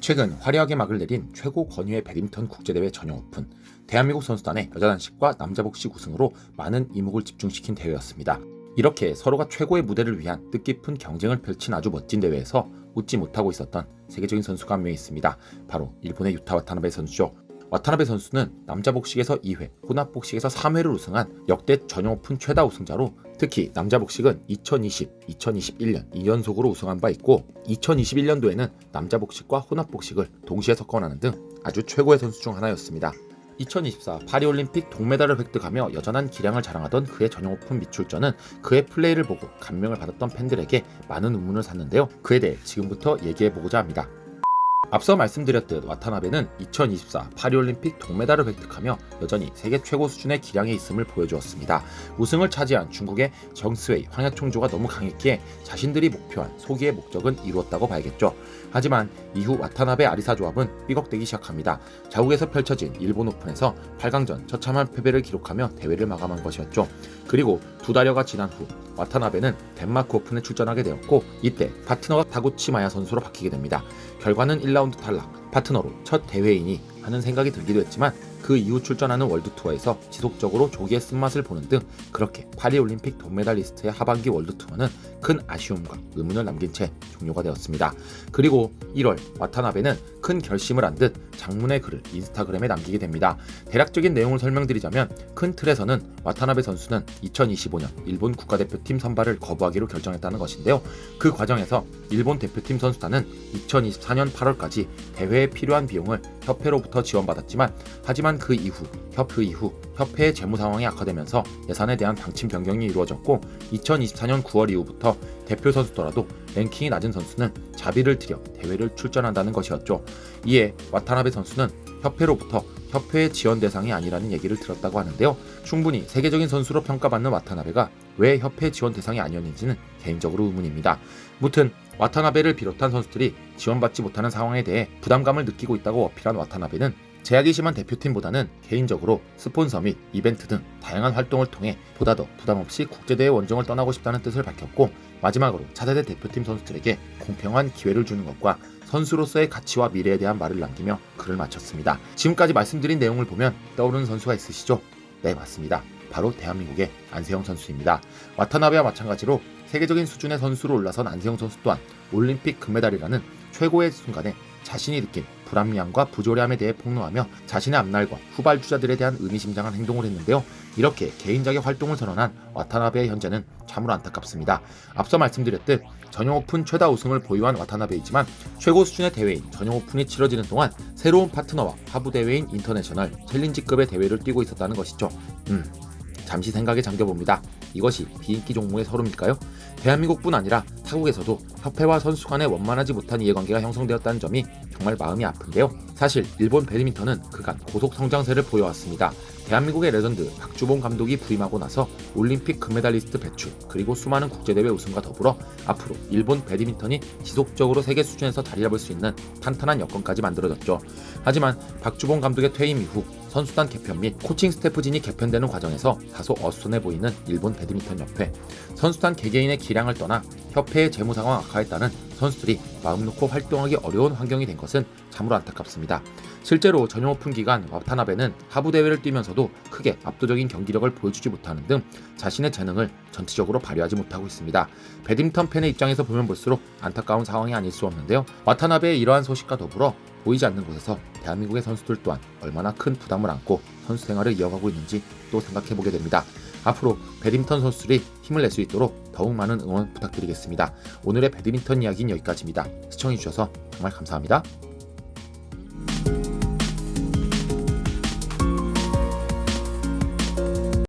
최근 화려하게 막을 내린 최고 권위의 배드민턴 국제대회 전용 오픈, 대한민국 선수단의 여자 단식과 남자 복식 우승으로 많은 이목을 집중시킨 대회였습니다. 이렇게 서로가 최고의 무대를 위한 뜻깊은 경쟁을 펼친 아주 멋진 대회에서 웃지 못하고 있었던 세계적인 선수가 한 명 있습니다. 바로 일본의 유타 와타나베 선수죠. 와타나베 선수는 남자 복식에서 2회, 혼합 복식에서 3회를 우승한 역대 전용 오픈 최다 우승자로, 특히 남자 복식은 2020, 2021년 2연속으로 우승한 바 있고 2021년도에는 남자 복식과 혼합 복식을 동시에 섞어나는 등 아주 최고의 선수 중 하나였습니다. 2024 파리올림픽 동메달을 획득하며 여전한 기량을 자랑하던 그의 전용 오픈 미출전은 그의 플레이를 보고 감명을 받았던 팬들에게 많은 의문을 샀는데요. 그에 대해 지금부터 얘기해보고자 합니다. 앞서 말씀드렸듯 와타나베는 2024 파리올림픽 동메달을 획득하며 여전히 세계 최고 수준의 기량에 있음을 보여주었습니다. 우승을 차지한 중국의 정스웨이 황야총조가 너무 강했기에 자신들이 목표한 소기의 목적은 이루었다고 봐야겠죠. 하지만 이후 와타나베 아리사 조합은 삐걱대기 시작합니다. 자국에서 펼쳐진 일본 오픈에서 8강전 처참한 패배를 기록하며 대회를 마감한 것이었죠. 그리고 두 달여가 지난 후 와타나베는 덴마크 오픈에 출전하게 되었고, 이때 파트너가 타구치 마야 선수로 바뀌게 됩니다. 결과는 1라운드 탈락, 파트너로 첫 대회이니 하는 생각이 들기도 했지만 그 이후 출전하는 월드투어에서 지속적으로 조기의 쓴맛을 보는 등 그렇게 파리올림픽 동메달리스트의 하반기 월드투어는 큰 아쉬움과 의문을 남긴 채 종료가 되었습니다. 그리고 1월 와타나베는 큰 결심을 한 듯 장문의 글을 인스타그램에 남기게 됩니다. 대략적인 내용을 설명드리자면 큰 틀에서는 와타나베 선수는 2025년 일본 국가대표팀 선발을 거부하기로 결정했다는 것인데요. 그 과정에서 일본 대표팀 선수단은 2024년 8월까지 대회에 필요한 비용을 협회로부터 지원받았지만, 하지만 그 이후 협회의 재무 상황이 악화되면서 예산에 대한 방침 변경이 이루어졌고 2024년 9월 이후부터 대표 선수더라도 랭킹이 낮은 선수는 자비를 들여 대회를 출전한다는 것이었죠. 이에 와타나베 선수는 협회로부터 협회의 지원 대상이 아니라는 얘기를 들었다고 하는데요. 충분히 세계적인 선수로 평가받는 와타나베가 왜 협회 지원 대상이 아니었는지는 개인적으로 의문입니다. 무튼 와타나베를 비롯한 선수들이 지원받지 못하는 상황에 대해 부담감을 느끼고 있다고 어필한 와타나베는 제약이 심한 대표팀보다는 개인적으로 스폰서 및 이벤트 등 다양한 활동을 통해 보다 더 부담없이 국제대회 원정을 떠나고 싶다는 뜻을 밝혔고, 마지막으로 차세대 대표팀 선수들에게 공평한 기회를 주는 것과 선수로서의 가치와 미래에 대한 말을 남기며 글을 마쳤습니다. 지금까지 말씀드린 내용을 보면 떠오르는 선수가 있으시죠? 네, 맞습니다. 바로 대한민국의 안세영 선수입니다. 와타나베와 마찬가지로 세계적인 수준의 선수로 올라선 안세영 선수 또한 올림픽 금메달이라는 최고의 순간에 자신이 느낀 불합리함과 부조리함에 대해 폭로하며 자신의 앞날과 후발주자들에 대한 의미심장한 행동을 했는데요. 이렇게 개인적인 활동을 선언한 와타나베의 현재는 참으로 안타깝습니다. 앞서 말씀드렸듯 전용 오픈 최다 우승을 보유한 와타나베이지만 최고 수준의 대회인 전용 오픈이 치러지는 동안 새로운 파트너와 하부 대회인 인터내셔널 챌린지급의 대회를 뛰고 있었다는 것이죠. 잠시 생각에 잠겨봅니다. 이것이 비인기 종목의 서름일까요? 대한민국뿐 아니라 타국에서도 협회와 선수 간의 원만하지 못한 이해관계가 형성되었다는 점이 정말 마음이 아픈데요. 사실 일본 배드민턴은 그간 고속 성장세를 보여왔습니다. 대한민국의 레전드 박주봉 감독이 부임하고 나서 올림픽 금메달리스트 배출, 그리고 수많은 국제대회 우승과 더불어 앞으로 일본 배드민턴이 지속적으로 세계 수준에서 자리 잡을 수 있는 탄탄한 여건까지 만들어졌죠. 하지만 박주봉 감독의 퇴임 이후 선수단 개편 및 코칭 스태프진이 개편되는 과정에서 다소 어수선해 보이는 일본 배드민턴 협회. 선수단 개개인의 기량을 떠나 협회의 재무 상황 악화에 따른 선수들이 마음 놓고 활동하기 어려운 환경이 된 것은 참으로 안타깝습니다. 실제로 전용 오픈 기간 와타나베는 하부 대회를 뛰면서도 크게 압도적인 경기력을 보여주지 못하는 등 자신의 재능을 전체적으로 발휘하지 못하고 있습니다. 배드민턴 팬의 입장에서 보면 볼수록 안타까운 상황이 아닐 수 없는데요. 와타나베의 이러한 소식과 더불어 보이지 않는 곳에서 대한민국의 선수들 또한 얼마나 큰 부담을 안고 선수 생활을 이어가고 있는지 또 생각해보게 됩니다. 앞으로 배드민턴 선수들이 힘을 낼 수 있도록 더욱 많은 응원 부탁드리겠습니다. 오늘의 배드민턴 이야기는 여기까지입니다. 시청해주셔서 정말 감사합니다.